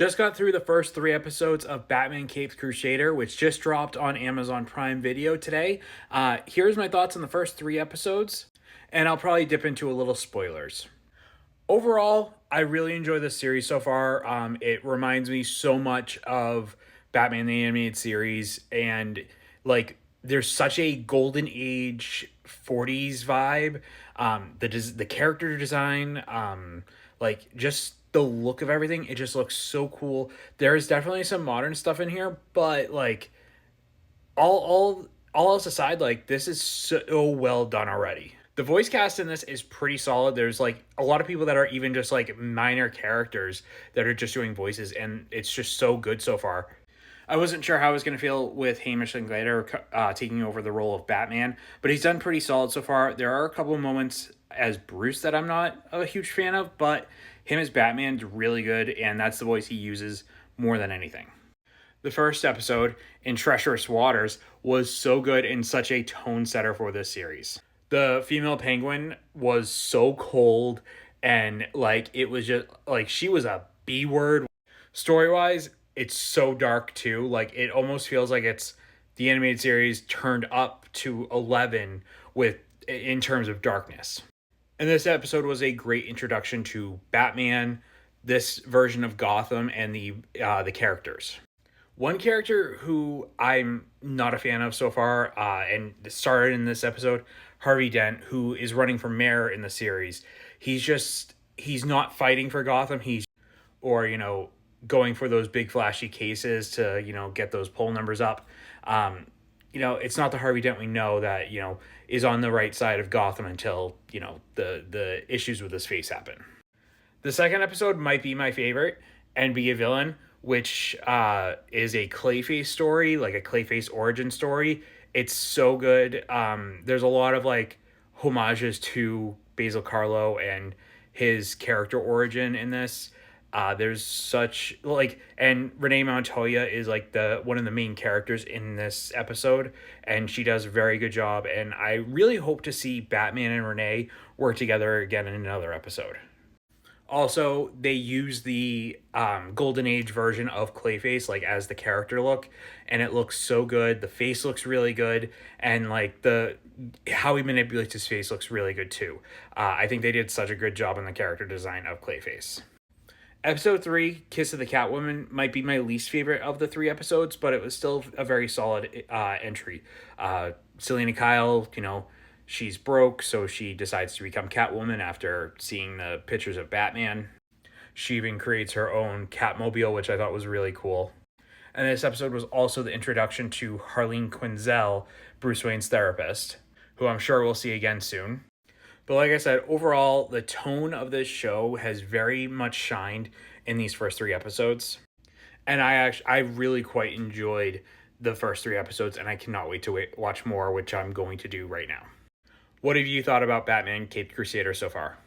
Just got through the first 3 episodes of Batman Caped Crusader, which just dropped on Amazon Prime Video today. Here's my thoughts on the first 3 episodes, and I'll probably dip into a little spoilers. Overall, I really enjoy this series so far. It reminds me so much of Batman the Animated Series, and like there's such a golden age 40s vibe. The character design, like just the look of everything, it just looks so cool. There is definitely some modern stuff in here, but like all else aside, like this is so well done already. The voice cast in this is pretty solid. There's like a lot of people that are even just like minor characters that are just doing voices, and it's just so good so far. I wasn't sure how I was going to feel with Hamish Linklater taking over the role of Batman, but he's done pretty solid so far. There are a couple of moments as Bruce that I'm not a huge fan of, but him as Batman's really good, and that's the voice he uses more than anything. The first episode, in Treacherous Waters, was so good and such a tone setter for this series. The female penguin was so cold, and like it was just like she was a B word. Story wise, it's so dark too. Like it almost feels like it's the animated series turned up to 11 with in terms of darkness. And this episode was a great introduction to Batman, this version of Gotham, and the characters. One character who I'm not a fan of so far, and started in this episode, Harvey Dent, who is running for mayor in the series. He's not fighting for Gotham. Or, going for those big flashy cases to, get those poll numbers up. It's not the Harvey Dent we know that, is on the right side of Gotham until, the issues with his face happen. The second episode might be my favorite, and Be a Villain, which is a Clayface story, like a Clayface origin story. It's so good. There's a lot of like homages to Basil Carlo and his character origin in this. There's such like, and Renee Montoya is like the one of the main characters in this episode, and she does a very good job. And I really hope to see Batman and Renee work together again in another episode. Also, they use the Golden Age version of Clayface like as the character look, and it looks so good. The face looks really good, and like the how he manipulates his face looks really good too. I think they did such a good job on the character design of Clayface. Episode 3, Kiss of the Catwoman, might be my least favorite of the 3 episodes, but it was still a very solid entry. Selena Kyle, she's broke, so she decides to become Catwoman after seeing the pictures of Batman. She even creates her own Catmobile, which I thought was really cool. And this episode was also the introduction to Harleen Quinzel, Bruce Wayne's therapist, who I'm sure we'll see again soon. But like I said, overall, the tone of this show has very much shined in these first 3 episodes. And I really quite enjoyed the first 3 episodes, and I cannot wait to watch more, which I'm going to do right now. What have you thought about Batman Caped Crusader so far?